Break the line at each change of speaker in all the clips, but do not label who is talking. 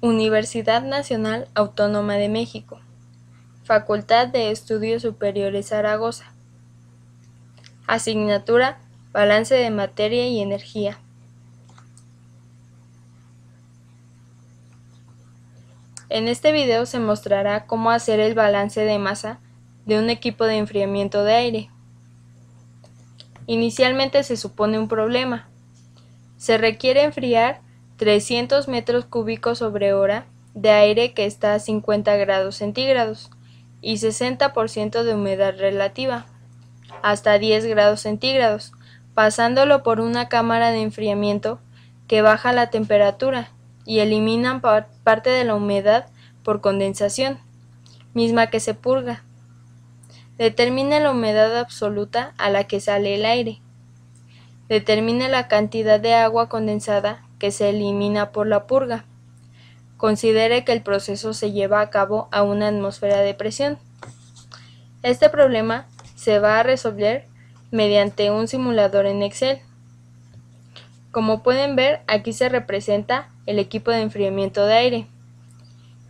Universidad Nacional Autónoma de México, Facultad de Estudios Superiores Zaragoza. Asignatura: Balance de materia y energía. En este video se mostrará cómo hacer el balance de masa de un equipo de enfriamiento de aire. Inicialmente se supone un problema. Se requiere enfriar 300 metros cúbicos sobre hora de aire que está a 50 grados centígrados y 60% de humedad relativa, hasta 10 grados centígrados, pasándolo por una cámara de enfriamiento que baja la temperatura y elimina parte de la humedad por condensación, misma que se purga. Determine la humedad absoluta a la que sale el aire. Determine la cantidad de agua condensada que se elimina por la purga. Considere que el proceso se lleva a cabo a una atmósfera de presión. Este problema se va a resolver mediante un simulador en Excel. Como pueden ver, aquí se representa el equipo de enfriamiento de aire,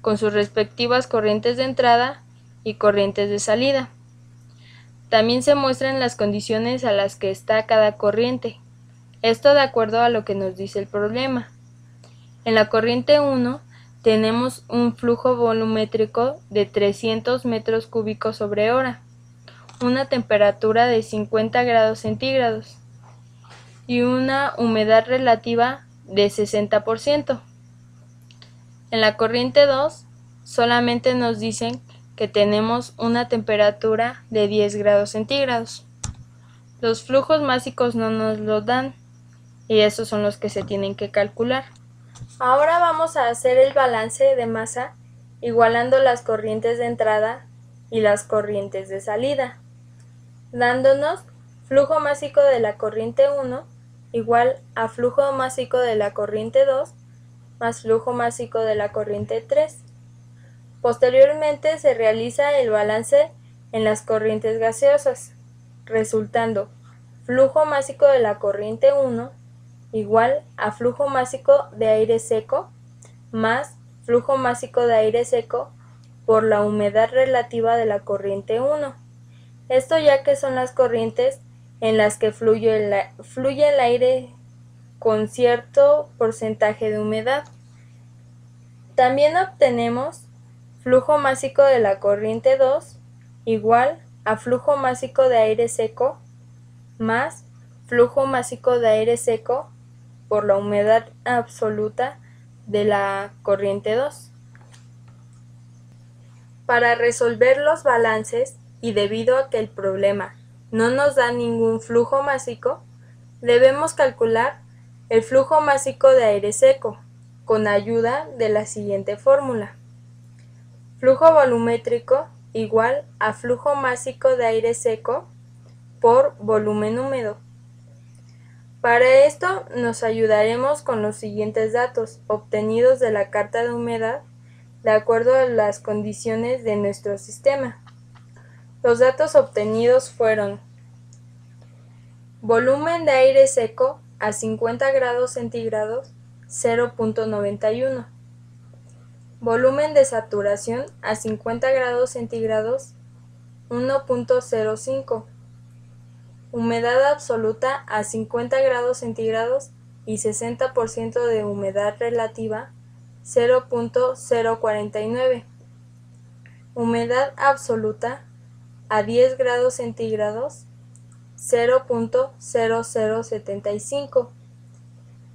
con sus respectivas corrientes de entrada y corrientes de salida. También se muestran las condiciones a las que está cada corriente, esto de acuerdo a lo que nos dice el problema. En la corriente 1 tenemos un flujo volumétrico de 300 metros cúbicos sobre hora, una temperatura de 50 grados centígrados y una humedad relativa de 60%. En la corriente 2 solamente nos dicen que tenemos una temperatura de 10 grados centígrados. Los flujos másicos no nos los dan y esos son los que se tienen que calcular. Ahora vamos a hacer el balance de masa igualando las corrientes de entrada y las corrientes de salida, dándonos flujo másico de la corriente 1 igual a flujo másico de la corriente 2 más flujo másico de la corriente 3. Posteriormente se realiza el balance en las corrientes gaseosas, resultando flujo másico de la corriente 1 igual a flujo másico de aire seco más flujo másico de aire seco por la humedad relativa de la corriente 1. Esto ya que son las corrientes en las que fluye el aire con cierto porcentaje de humedad. También obtenemos flujo másico de la corriente 2 igual a flujo másico de aire seco más flujo másico de aire seco por la humedad absoluta de la corriente 2. Para resolver los balances y debido a que el problema no nos da ningún flujo másico, debemos calcular el flujo másico de aire seco con ayuda de la siguiente fórmula. Flujo volumétrico igual a flujo másico de aire seco por volumen húmedo. Para esto nos ayudaremos con los siguientes datos obtenidos de la carta de humedad de acuerdo a las condiciones de nuestro sistema. Los datos obtenidos fueron: volumen de aire seco a 50 grados centígrados 0.91, volumen de saturación a 50 grados centígrados 1.05, humedad absoluta a 50 grados centígrados y 60% de humedad relativa 0.049, humedad absoluta a 10 grados centígrados 0.0075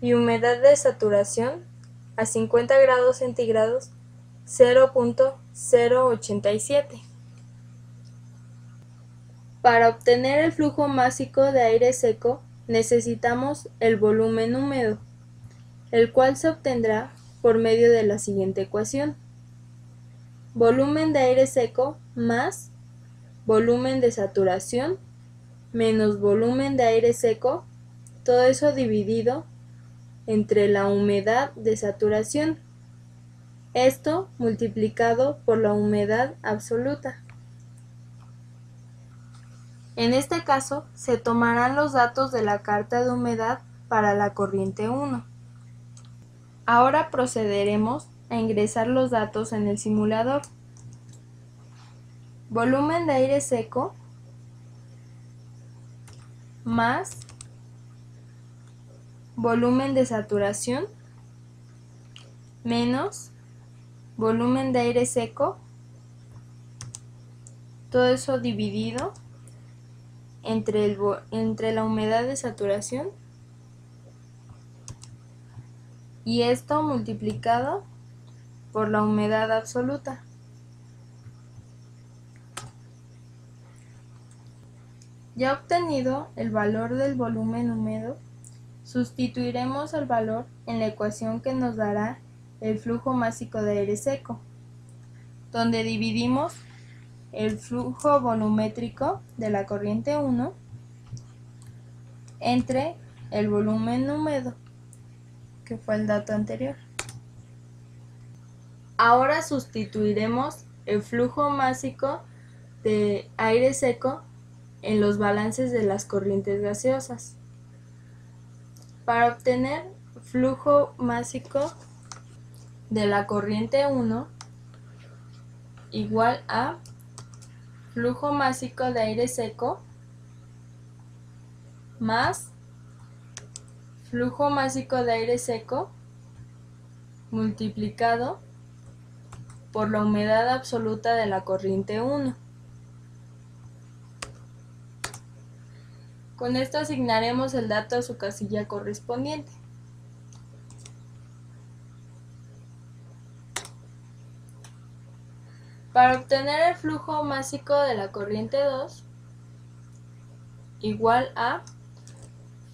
y humedad de saturación a 50 grados centígrados 0.087. Para obtener el flujo másico de aire seco necesitamos el volumen húmedo, el cual se obtendrá por medio de la siguiente ecuación: volumen de aire seco más volumen de saturación menos volumen de aire seco, todo eso dividido entre la humedad de saturación, esto multiplicado por la humedad absoluta. En este caso, se tomarán los datos de la carta de humedad para la corriente 1. Ahora procederemos a ingresar los datos en el simulador. Volumen de aire seco más volumen de saturación menos volumen de aire seco, todo eso dividido entre la humedad de saturación, y esto multiplicado por la humedad absoluta. Ya obtenido el valor del volumen húmedo, sustituiremos el valor en la ecuación que nos dará el flujo másico de aire seco, donde dividimos el flujo volumétrico de la corriente 1 entre el volumen húmedo, que fue el dato anterior. Ahora sustituiremos el flujo másico de aire seco en los balances de las corrientes gaseosas. Para obtener flujo másico de la corriente 1 igual a flujo másico de aire seco más flujo másico de aire seco multiplicado por la humedad absoluta de la corriente 1. Con esto asignaremos el dato a su casilla correspondiente. Para obtener el flujo másico de la corriente 2 igual a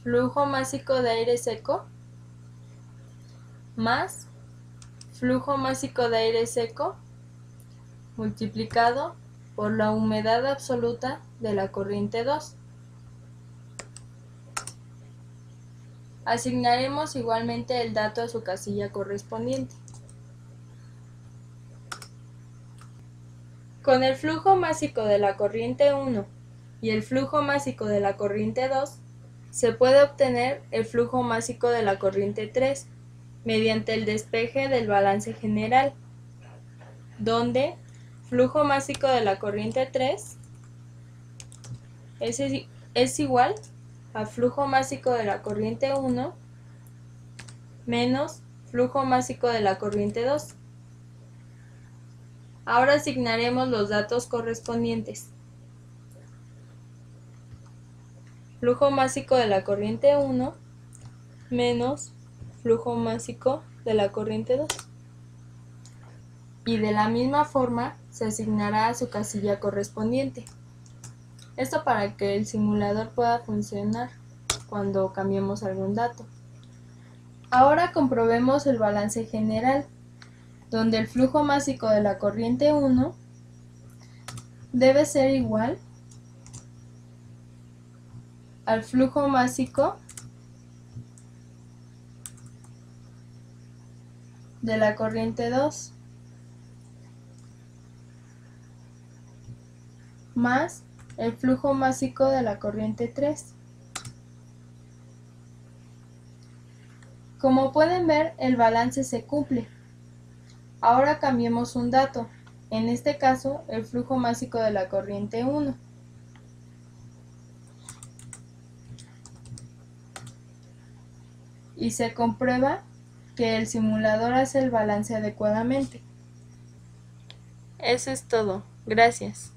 flujo másico de aire seco más flujo másico de aire seco multiplicado por la humedad absoluta de la corriente 2. Asignaremos igualmente el dato a su casilla correspondiente. Con el flujo másico de la corriente 1 y el flujo másico de la corriente 2, se puede obtener el flujo másico de la corriente 3 mediante el despeje del balance general, donde flujo másico de la corriente 3 es igual a flujo másico de la corriente 1 menos flujo másico de la corriente 2. Ahora asignaremos los datos correspondientes. Flujo másico de la corriente 1 menos flujo másico de la corriente 2. Y de la misma forma se asignará a su casilla correspondiente. Esto para que el simulador pueda funcionar cuando cambiemos algún dato. Ahora comprobemos el balance general, donde el flujo másico de la corriente 1 debe ser igual al flujo másico de la corriente 2 más el flujo másico de la corriente 3. Como pueden ver, el balance se cumple. Ahora cambiemos un dato, en este caso el flujo másico de la corriente 1. Y se comprueba que el simulador hace el balance adecuadamente. Eso es todo. Gracias.